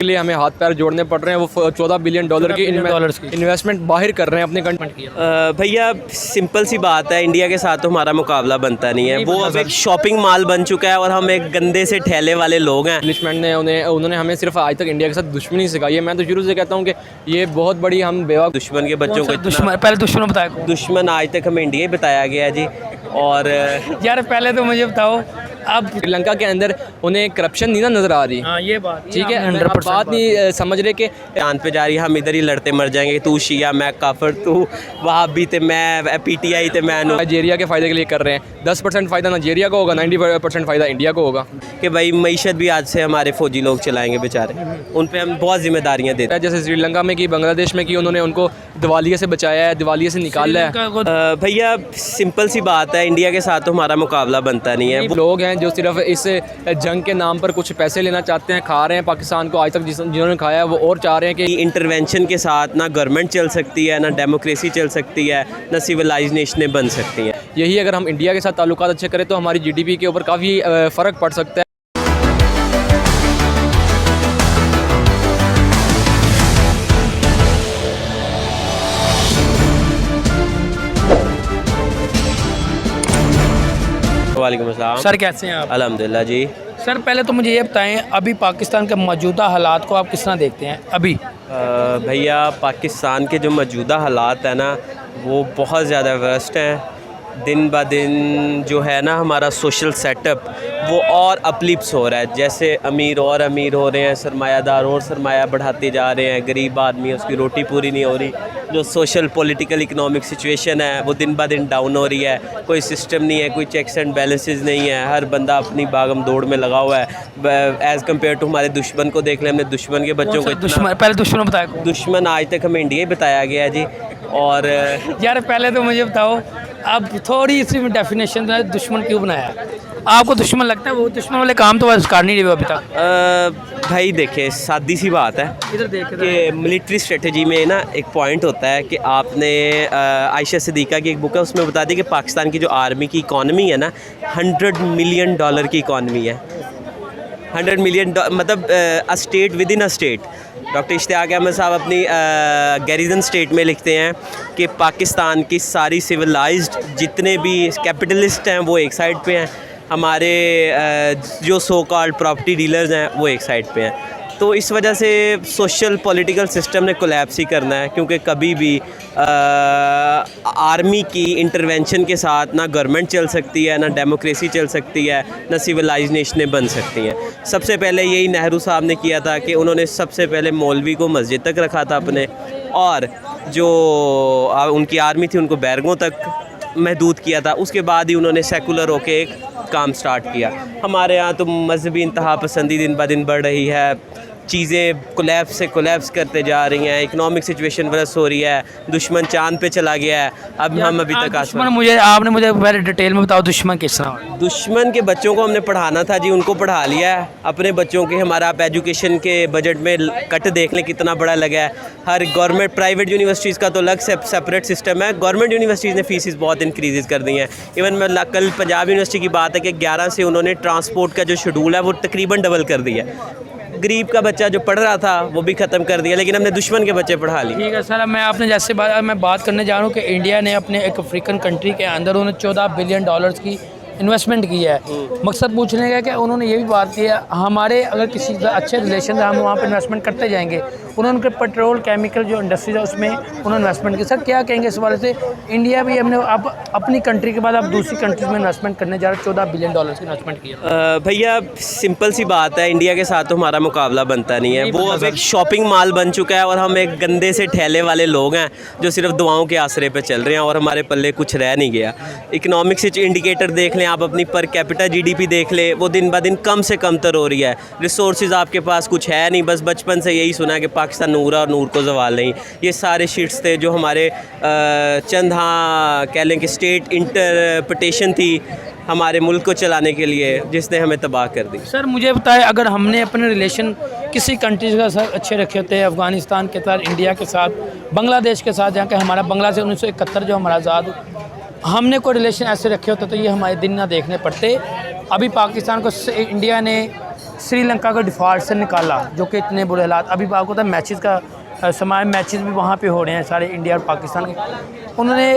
के लिए हमें हाथ पैर जोड़ने पड़ रहे हैं। वो $14 बिलियन की इन्वेस्टमेंट बाहर कर रहे हैं अपने कंट्री। भैया सिंपल सी बात है, इंडिया के साथ तो हमारा मुकाबला बनता नहीं है। वो अब एक शॉपिंग मॉल बन चुका है और हम एक गंदे से ठेले वाले लोग हैं। एस्टेब्लिशमेंट ने उन्होंने हमें सिर्फ आज तक इंडिया के साथ दुश्मनी सिखाई है। मैं तो शुरू से कहता हूँ कि ये बहुत बड़ी हम बेवकूफ़ दुश्मन के बच्चों को पहले दुश्मन बताया। दुश्मन आज तक हमें इंडिया ही बताया गया है जी। और यार पहले तो मुझे बताओ, अब श्रीलंका के अंदर उन्हें करप्शन नहीं ना नजर आ रही। हाँ ये बात ठीक है, 100% बात नहीं समझ रहे कि चांद पे जा रही है, हम इधर ही लड़ते मर जाएंगे। तू शिया मैं काफर, तू वहाबी ते मैं पीटीआई ते मैं नाइजीरिया के फ़ायदे के लिए कर रहे हैं। 10% फ़ायदा नाइजीरिया को होगा, 90% फ़ायदा इंडिया को होगा। कि भाई मईशत भी आज से हमारे फौजी लोग चलाएंगे बेचारे, उन पे हम बहुत जिम्मेदारियां देते हैं। जैसे श्रीलंका में की, बांग्लादेश में की, उन्होंने उनको दिवालिया से बचाया है, दिवालिया से निकाला है। भैया सिंपल सी बात है, इंडिया के साथ तो हमारा मुकाबला बनता नहीं है। वो लोग हैं जो सिर्फ इस जंग के नाम पर कुछ पैसे लेना चाहते हैं, खा रहे हैं पाकिस्तान को। आज तक जिन्होंने खाया है वो और चाह रहे हैं कि इंटरवेंशन के साथ ना गवर्नमेंट चल सकती है, ना डेमोक्रेसी चल सकती है, ना सिविलाइज नेशनें बन सकती हैं। यही अगर हम इंडिया के साथ ताल्लुकात अच्छे करें तो हमारी जीडीपी के ऊपर काफ़ी फ़र्क पड़ सकता है। वालेकुम अस्सलाम सर कैसे हैं आप? अल्हम्दुलिल्लाह जी। सर पहले तो मुझे ये बताएं, अभी पाकिस्तान के मौजूदा हालात को आप किस तरह देखते हैं अभी? भैया पाकिस्तान के जो मौजूदा हालात हैं ना, वो बहुत ज़्यादा वर्स्ट हैं। दिन ब दिन जो है ना हमारा सोशल सेटअप वो और अपलिप्स हो रहा है। जैसे अमीर और अमीर हो रहे हैं, सरमायादार और सरमाया बढ़ाते जा रहे हैं, गरीब आदमी उसकी रोटी पूरी नहीं हो रही। जो सोशल पॉलिटिकल इकोनॉमिक सिचुएशन है वो दिन ब दिन डाउन हो रही है। कोई सिस्टम नहीं है, कोई चेक्स एंड बैलेंसेस नहीं है, हर बंदा अपनी भागम दौड़ में लगा हुआ है। एज़ कम्पेयर टू हमारे दुश्मन को देख लें, हमने दुश्मन के बच्चों को पहले दुश्मन बताया। दुश्मन आज तक हमें इंडिया ही बताया गया है जी। और यार पहले तो मुझे बताओ, अब थोड़ी सी डेफिनेशन है, दुश्मन क्यों बनाया? आपको दुश्मन लगता है? वो दुश्मन वाले काम तो बस कर नहीं रहे अभी तक। भाई देखिए सादी सी बात है इधर देख कि मिलिट्री स्ट्रेटजी में ना एक पॉइंट होता है कि आपने आयशा सिद्दीका की एक बुक है उसमें बता दी कि पाकिस्तान की जो आर्मी की इकॉनमी है ना, $100 मिलियन की इकॉनमी है। 100 मिलियन मतलब a state within a state. Doctor Ishtiaq Ahmed साहब अपनी गैरिजन स्टेट में लिखते हैं कि पाकिस्तान की सारी सिविलाइज्ड जितने भी कैपिटलिस्ट हैं वो एक साइड पे हैं, हमारे जो सो कॉल्ड प्रॉपर्टी डीलर्स हैं वो एक साइड पे हैं। तो इस वजह से सोशल पॉलिटिकल सिस्टम ने कोलैप्स ही करना है, क्योंकि कभी भी आर्मी की इंटरवेंशन के साथ ना गवर्नमेंट चल सकती है, ना डेमोक्रेसी चल सकती है, ना सिविलाइज नेशनें बन सकती हैं। सबसे पहले यही नेहरू साहब ने किया था कि उन्होंने सबसे पहले मौलवी को मस्जिद तक रखा था अपने, और जो उनकी आर्मी थी उनको बैरगों तक महदूद किया था। उसके बाद ही उन्होंने सेकुलर होके एक काम स्टार्ट किया। हमारे यहाँ तो मजहबी इंतहा पसंदी दिन ब दिन बढ़ रही है, चीज़ें कोलैप्स से कोलैप्स करते जा रही हैं, इकोनॉमिक सिचुएशन वर्स हो रही है, दुश्मन चांद पे चला गया है। अब हम अभी तक आपने मुझे पहले डिटेल में बताओ दुश्मन किस तरह? दुश्मन के बच्चों को हमने पढ़ाना था जी, उनको पढ़ा लिया है। अपने बच्चों के हमारा आप एजुकेशन के बजट में कट देख लें कितना बड़ा लगा है। हर गवर्नमेंट प्राइवेट यूनिवर्सिटीज़ का तो अलग सेपरेट सिस्टम है, गवर्नमेंट यूनिवर्सिटीज़ ने फीसिस बहुत इंक्रीज़ कर दी हैं। इवन मैं कल पंजाब यूनिवर्सिटी की बात है कि 11 से उन्होंने ट्रांसपोर्ट का जो शेड्यूल है वो तकरीबन डबल कर दिया। गरीब का बच्चा जो पढ़ रहा था वो भी ख़त्म कर दिया, लेकिन हमने दुश्मन के बच्चे पढ़ा लिए। ठीक है सर, मैं आपने जैसे मैं बात करने जा रहा हूँ कि इंडिया ने अपने एक अफ्रीकन कंट्री के अंदर उन्होंने $14 बिलियन की इन्वेस्टमेंट की है। मकसद पूछने का कि उन्होंने ये भी बात की है, हमारे अगर किसी अच्छे रिलेशन है हम वहाँ पर इन्वेस्टमेंट करते जाएंगे। उन्होंने पेट्रोल केमिकल जो इंडस्ट्रीज है उसमें उन्होंने इन्वेस्टमेंट की। सर क्या कहेंगे इस बारे से? इंडिया भी हमने अब अपनी कंट्री के बाद अब दूसरी कंट्रीज में इन्वेस्टमेंट करने जा रहे हैं, $14 बिलियन की इन्वेस्टमेंट किया। भैया सिंपल सी बात है, इंडिया के साथ तो हमारा मुकाबला बनता नहीं है। वो अब एक शॉपिंग मॉल बन चुका है और हम एक गंदे से ठेले वाले लोग हैं जो सिर्फ दुआओं के आसरे पे चल रहे हैं और हमारे पल्ले कुछ रह नहीं गया। इकोनॉमिक इंडिकेटर देख लें आप, अपनी पर कैपिटा जीडीपी देख ले, वो दिन ब दिन कम से कम तर हो रही है। रिसोर्सेज आपके पास कुछ है नहीं, बस बचपन से यही सुना है कि पाकिस्तान नूर और नूर को जवाल नहीं। ये सारे शीट्स थे जो हमारे चंद हाँ कह लें कि स्टेट इंटरप्रिटेशन थी हमारे मुल्क को चलाने के लिए, जिसने हमें तबाह कर दी। सर मुझे बताएं, अगर हमने अपने रिलेशन किसी कंट्रीज के साथ अच्छे रखे होते हैं, अफ़गानिस्तान के साथ, इंडिया के साथ, बांग्लादेश के साथ, जहाँ के हमारा बांग्ला से 1971 जो हमारा आज़ाद, हमने कोई रिलेशन ऐसे रखे होते तो ये हमारे दिन ना देखने पड़ते। अभी पाकिस्तान को इंडिया ने श्रीलंका को डिफ़ॉल्ट से निकाला, जो कि इतने बुरे हालात, अभी आपको पता है मैचेस का समाय मैचेस भी वहाँ पे हो रहे हैं सारे इंडिया और पाकिस्तान के। उन्होंने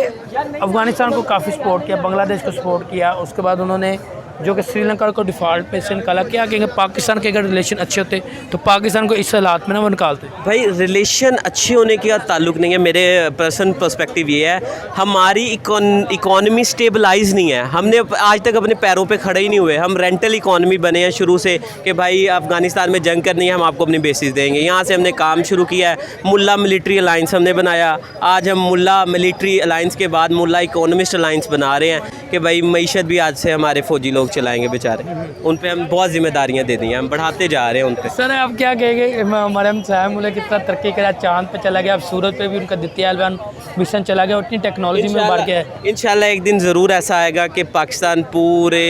अफ़गानिस्तान को काफ़ी सपोर्ट किया, बांग्लादेश को सपोर्ट किया, उसके बाद उन्होंने जो कि श्रीलंका को डिफ़ॉल्ट पे से निकाला। क्या कहेंगे, पाकिस्तान के अगर रिलेशन अच्छे होते तो पाकिस्तान को इस हालात में ना वो निकालते? भाई रिलेशन अच्छे होने का ताल्लुक़ नहीं है, मेरे पर्सनल पर्सपेक्टिव ये है, हमारी इकॉनमी स्टेबलाइज नहीं है। हमने आज तक अपने पैरों पे खड़े ही नहीं हुए, हम रेंटल इकॉनमी बने हैं शुरू से कि भाई अफ़गानिस्तान में जंग करनी है, हम आपको अपनी बेसिस देंगे। यहाँ से हमने काम शुरू किया है, मुल्ला मिलिट्री अलाइंस हमने बनाया, आज हम मुल्ला मिलिट्री अलाइंस के बाद मुल्ला इकोनॉमिस्ट अलाइंस बना रहे हैं कि भाई मईशत भी आज से हमारे फ़ौजी लोग चलाएंगे बेचारे, उन पे हम बहुत जिम्मेदारियां दे दी हैं, हम बढ़ाते जा रहे हैं उन पे। सर आप क्या कहेंगे, हमारे हम साहब बोले कितना तरक्की करा, चांद पे चला गया, अब सूरज पे भी उनका द्वितीय एलवन मिशन चला गया, उतनी टेक्नोलॉजी में बढ़ गया है। इंशाल्लाह एक दिन ज़रूर ऐसा आएगा कि पाकिस्तान पूरे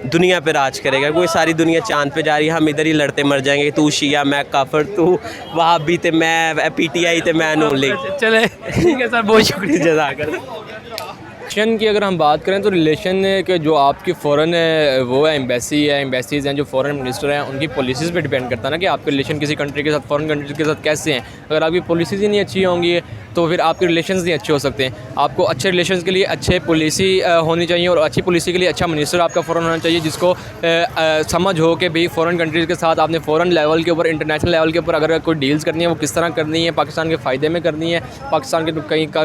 दुनिया पे राज करेगा, कोई सारी दुनिया चांद पे जा रही है, हम इधर ही लड़ते मर जाएंगे, तू शिया मैं काफिर, तू वहाबी ते मैं PTI ते मैं नून लीग। चले ठीक है सर, बहुत शुक्रिया। जज़ाकल्लाह। रिलेशन की अगर हम बात करें तो रिलेशन के जो आपकी फ़ॉरेन वो है एम्बेसी है, एम्बेसीज़ हैं, जो फ़ॉरेन मिनिस्टर हैं, उनकी पॉलिसीज़ पे डिपेंड करता है ना कि आपके रिलेशन किसी कंट्री के साथ, फ़ॉरेन कंट्री के साथ कैसे हैं। अगर आपकी पॉलिसीज़ ही नहीं अच्छी होंगी तो फिर आपके रिलेशंस नहीं अच्छे हो सकते हैं। आपको अच्छे रिलेशंस के लिए अच्छे पॉलिसी होनी चाहिए, और अच्छी पॉलिसी के लिए अच्छा मिनिस्टर आपका फ़ॉरेन होना चाहिए, जिसको समझ हो कि भाई फ़ॉरेन कंट्रीज़ के साथ आपने फ़ॉरेन लेवल के ऊपर, इंटरनेशनल लेवल के ऊपर अगर कोई डील्स करनी है वो किस तरह करनी है, पाकिस्तान के फ़ायदे में करनी है, पाकिस्तान के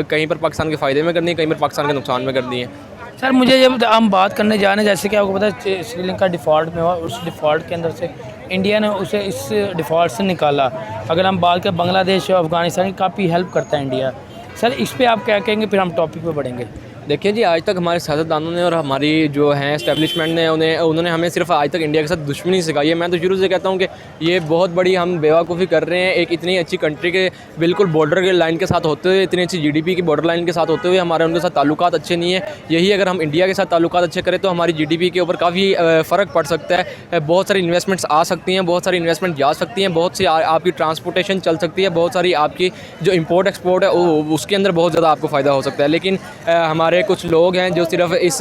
कहीं पर पाकिस्तान के फ़ायदे में करनी है, कहीं पर पाकिस्तान के नुकसान में करनी है। सर मुझे जब हम बात करने जा रहे हैं, जैसे कि आपको पता है श्रीलंका डिफ़ॉल्ट में हुआ, उस डिफ़ॉल्ट के अंदर से इंडिया ने उसे इस डिफ़ॉल्ट से निकाला। अगर हम बात करें बांग्लादेश और अफ़गानिस्तान की, काफ़ी हेल्प करता है इंडिया। सर इस पे आप क्या कहेंगे, फिर हम टॉपिक पे बढ़ेंगे। देखिए जी, आज तक हमारे सियासतदानों ने और हमारी जो हैं इस्टेब्लिशमेंट ने उन्होंने हमें सिर्फ आज तक इंडिया के साथ दुश्मनी सिखाई है। मैं तो शुरू से कहता हूँ कि ये बहुत बड़ी हम बेवकूफ़ी कर रहे हैं। एक इतनी अच्छी कंट्री के बिल्कुल बॉर्डर के लाइन के साथ होते हुए, इतनी अच्छी GDP की बॉर्डर लाइन के साथ होते हुए हमारे उनके साथ ताल्लुकात अच्छे नहीं है। यही अगर हम इंडिया के साथ ताल्लुकात अच्छे करें तो हमारी GDP के ऊपर काफ़ी फ़र्क पड़ सकता है। बहुत सारी इन्वेस्टमेंट्स आ सकती हैं, बहुत सारी इन्वेस्टमेंट जा सकती हैं, बहुत सी आपकी ट्रांसपोर्टेशन चल सकती है, बहुत सारी आपकी जो इम्पोर्ट एक्सपोर्ट है उसके अंदर बहुत ज़्यादा आपको फ़ायदा हो सकता है। लेकिन हमारे कुछ लोग हैं जो सिर्फ इस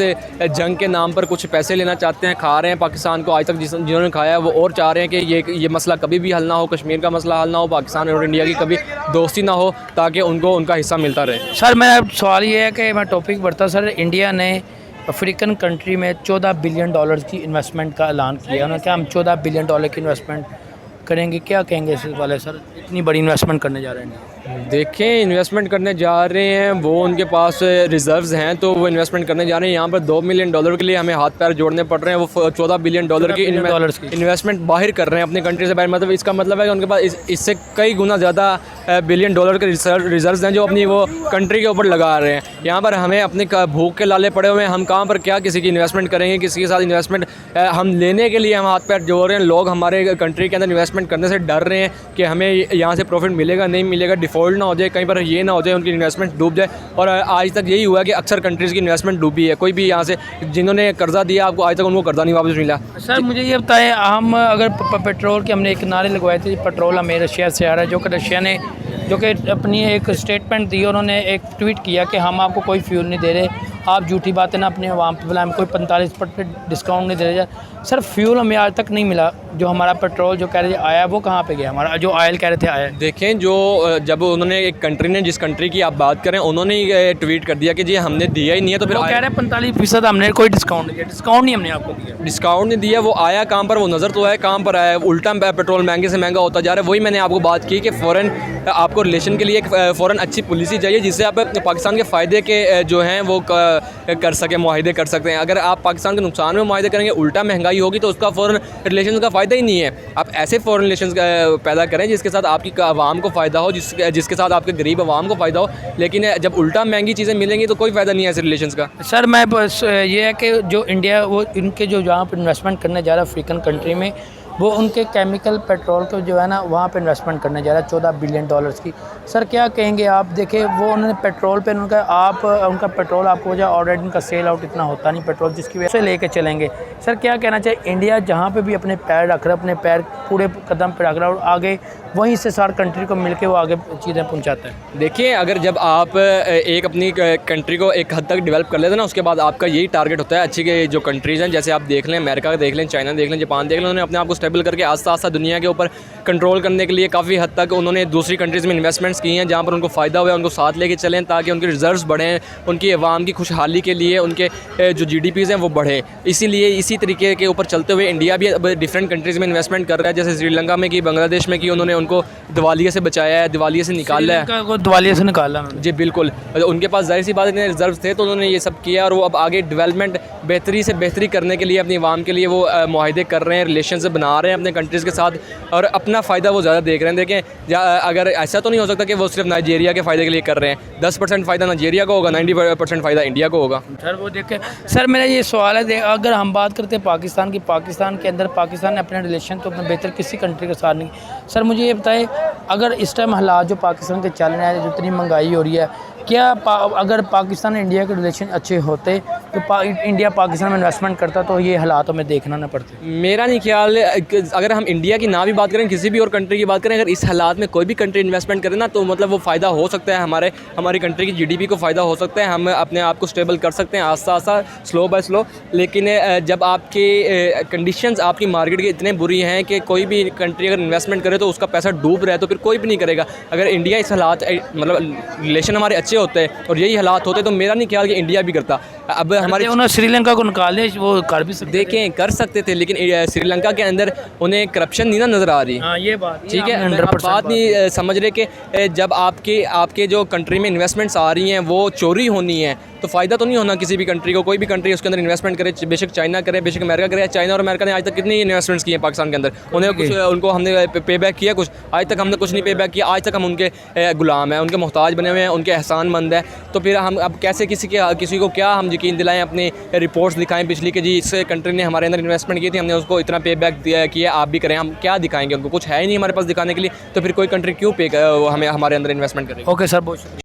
जंग के नाम पर कुछ पैसे लेना चाहते हैं, खा रहे हैं पाकिस्तान को। आज तक जिन्होंने खाया है वो और चाह रहे हैं कि ये मसला कभी भी हल ना हो, कश्मीर का मसला हल ना हो, पाकिस्तान और इंडिया की कभी दोस्ती ना हो, ताकि उनको उनका हिस्सा मिलता रहे। सर मेरा सवाल ये है कि मैं टॉपिक बढ़ता, सर इंडिया ने अफ्रीकन कंट्री में $14 बिलियन की इन्वेस्टमेंट का ऐलान किया। उन्होंने कहा हम $14 बिलियन की इन्वेस्टमेंट करेंगे, क्या कहेंगे इस वाले सर, इतनी बड़ी इन्वेस्टमेंट करने जा रहे हैं? देखें, इन्वेस्टमेंट करने जा रहे हैं, वो उनके पास रिजर्व्स हैं तो वो इन्वेस्टमेंट करने जा रहे हैं। यहाँ पर $2 मिलियन के लिए हमें हाथ पैर जोड़ने पड़ रहे हैं। वो $14 बिलियन की इन्वेस्टमेंट बाहर कर रहे हैं अपनी कंट्री से बाहर। मतलब इसका मतलब है कि उनके पास इससे कई गुना ज़्यादा बिलियन डॉलर के रिजर्व्स हैं जो अपनी वो कंट्री के ऊपर लगा रहे हैं। यहाँ पर हमें अपने भूख के लाले पड़े हुए हैं, हम कहाँ पर क्या किसी की इन्वेस्टमेंट करेंगे, किसी के साथ इन्वेस्टमेंट हम लेने के लिए हम हाथ पैर जोड़ रहे हैं। लोग हमारे कंट्री के अंदर इन्वेस्टमेंट करने से डर रहे हैं कि हमें यहाँ से प्रॉफिट मिलेगा नहीं मिलेगा, डिफ़ॉल्ट ना हो जाए, कहीं पर ये ना हो जाए उनकी इन्वेस्टमेंट डूब जाए। और आज तक यही हुआ कि अक्सर कंट्रीज़ की इन्वेस्टमेंट डूबी है। कोई भी यहाँ से जिन्होंने कर्जा दिया आपको, आज तक उनको कर्जा नहीं वापस मिला। सर मुझे ये बताएं, हम अगर पेट्रोल के हमने एक नारे लगवाए थे, पेट्रोल हमें रशिया से आ रहा है, जो कि रशिया ने जो कि अपनी एक स्टेटमेंट दी, उन्होंने एक ट्वीट किया कि हम आपको कोई फ्यूल नहीं दे रहे, आप झूठी बातें ना अपने आवाम पे फैलाएं, कोई 45% डिस्काउंट नहीं दे रहे। सर फ्यूल हमें आज तक नहीं मिला, जो हमारा पेट्रोल जो कह रहे थे आया वो कहाँ पे गया, हमारा जो ऑयल कह रहे थे आया? देखें, जो जब उन्होंने एक कंट्री ने, जिस कंट्री की आप बात करें, उन्होंने ही ट्वीट कर दिया कि जी हमने दिया ही नहीं है, तो फिर वो कह रहे हैं 45% हमने कोई डिस्काउंट नहीं दिया। डिस्काउंट नहीं हमने आपको दिया, डिस्काउंट नहीं दिया। वो आया कहाँ पर, वो नज़र तो है कहाँ पर आया, उल्टा पेट्रोल महंगे से महंगा होता जा रहा है। वही मैंने आपको बात की कि फ़ॉरेन आपको रिलेशन के लिए एक फ़ॉरेन अच्छी पॉलिसी चाहिए जिससे आप पाकिस्तान के फ़ायदे के जो हैं वो कर सकें, मुआहिदे कर सकते हैं। अगर आप पाकिस्तान के नुकसान में मुआहिदे करेंगे, उल्टा महंगाई होगी, तो उसका फ़ॉरेन रिलेशन का फ़ायदा ही नहीं है। आप ऐसे फ़ॉरेन रिलेशन पैदा करें जिसके साथ आपकी आवाम को फ़ायदा हो, जिसके साथ आपके गरीब आवाम को फ़ायदा हो। लेकिन जब उल्टा महंगी चीज़ें मिलेंगी तो कोई फ़ायदा नहीं है ऐसे रिलेशन का। सर मैं बस ये है कि जो इंडिया वो इनके जो जहाँ पर इन्वेस्टमेंट करने जा रहा है अफ्रीकन कंट्री में, वो उनके केमिकल पेट्रोल को जो है ना वहाँ पे इन्वेस्टमेंट करने जा रहा है $14 बिलियन की। सर क्या कहेंगे आप? देखे वो उन्होंने पेट्रोल पे उनका उनका पेट्रोल आपको वजह ऑलरेडी उनका सेल आउट इतना होता नहीं पेट्रोल, जिसकी वजह से लेके चलेंगे। सर क्या कहना चाहिए, इंडिया जहाँ पे भी अपने पैर रख रहा है, अपने पैर पूरे कदम पे रख रहा है और आगे वहीं से सारे कंट्री को मिलके वो आगे चीज़ें पहुँचाता है। देखिए, अगर जब आप एक अपनी कंट्री को एक हद तक डेवलप कर लेते हैं ना, उसके बाद आपका यही टारगेट होता है अच्छी के जो कंट्रीज़ हैं, जैसे आप देख लें अमेरिका देख लें, चाइना देख लें, जापान देख लें, उन्होंने अपने आप को स्टेबल करके आस्ता आस्ता दुनिया के ऊपर कंट्रोल करने के लिए काफ़ी हद तक उन्होंने दूसरी कंट्रीज़ में इन्वेस्टमेंट्स की हैं जहाँ पर उनको फ़ायदा हुआ है, उनको साथ लेके चलें ताकि उनके रिजर्व्स बढ़ें, उनकी अवाम की खुशहाली के लिए उनके जो GDPs हैं वो बढ़े। इसीलिए इसी तरीके के ऊपर चलते हुए इंडिया भी अब डिफरेंट कंट्रीज़ में इन्वेस्टमेंट कर रहा है, जैसे श्रीलंका में की, बांग्लादेश में की, उन्होंने उनको दिवालिया से बचाया है, दिवालिया से निकाला है। श्रीलंका को दिवालिया से निकाला उन्होंने। जी बिल्कुल, उनके पास जाहिर सी बात है इतने रिजर्व थे तो उन्होंने ये सब किया और वो अब आगे डेवलपमेंट बेहतरी से बेहतरी करने के लिए अपनी आवाम के लिए वो मुआहदे कर रहे हैं, रिलेशन बना रहे हैं अपने कंट्रीज़ के साथ और अपना फ़ायदा वो ज़्यादा देख रहे हैं। देखें अगर ऐसा तो नहीं हो सकता कि वो सिर्फ नाइजीरिया के फ़ायदे के लिए कर रहे हैं। 10% फ़ायदा नाइजीरिया को होगा, 90% फ़ायदा इंडिया को होगा। सर वो देखें, सर मेरा ये सवाल है, अगर हम बात करते हैं पाकिस्तान की, पाकिस्तान के अंदर पाकिस्तान ने अपने रिलेशन तो अपने बेहतर किसी कंट्री के साथ नहीं। सर मुझे ये बताएं, अगर इस टाइम हालात जो पाकिस्तान के चल रहे हैं, जितनी महंगाई हो रही है, क्या अगर पाकिस्तान और इंडिया के रिलेशन अच्छे होते तो इंडिया पाकिस्तान में इन्वेस्टमेंट करता तो ये हालात हमें देखना ना पड़ते? मेरा नहीं ख्याल, अगर हम इंडिया की ना भी बात करें, किसी भी और कंट्री की बात करें, अगर इस हालात में कोई भी कंट्री इन्वेस्टमेंट करे ना तो मतलब वो फ़ायदा हो सकता है, हमारी कंट्री की GDP को फ़ायदा हो सकता है, हम अपने आप को स्टेबल कर सकते हैं आस्ता आस्ता, स्लो बाय स्लो। लेकिन जब आपके कंडीशंस आपकी मार्केट की इतने बुरी हैं कि कोई भी कंट्री अगर इन्वेस्टमेंट करे तो उसका पैसा डूब रहा है तो फिर कोई भी नहीं करेगा। अगर इंडिया इस हालात मतलब रिलेशन हमारे अच्छे होते हैं और यही हालात होते तो मेरा नहीं ख्याल कि इंडिया भी करता। अब हमारे उन्होंने श्रीलंका को निकाले, वो कर भी सकते, देखें कर सकते थे, लेकिन श्रीलंका के अंदर उन्हें करप्शन नहीं ना नज़र आ रही। हाँ ये बात ठीक है, आप बात नहीं समझ रहे कि जब आपके जो कंट्री में इन्वेस्टमेंट्स आ रही हैं वो चोरी होनी है तो फ़ायदा तो नहीं होना किसी भी कंट्री को। कोई भी कंट्री उसके अंदर इन्वेस्टमेंट करे, बेशक चाइना करे, बेशक अमेरिका करे। चाइना और अमेरिका ने आज तक कितनी इन्वेस्टमेंट्स की हैं पाकिस्तान के अंदर, उन्हें कुछ उनको हमने पे बैक किया कुछ? आज तक हमने कुछ नहीं पे बैक किया। आज तक हम उनके गुलाम हैं, उनके मोहताज बने हुए हैं, उनके एहसानमंद हैं। तो फिर हम अब कैसे किसी को क्या हम यकीन दिलाएं, अपनी रिपोर्ट्स दिखाएं पिछली कि जी इस कंट्री ने हमारे अंदर इन्वेस्टमेंट की थी, हमने उसको इतना पे बैक किया, आप भी करें। हम क्या दिखाएंगे उनको? कुछ है ही नहीं हमारे पास दिखाने के लिए, तो फिर कोई कंट्री क्यों हमें हमारे अंदर इन्वेस्टमेंट करेगी? ओके सर, बहुत शुक्रिया।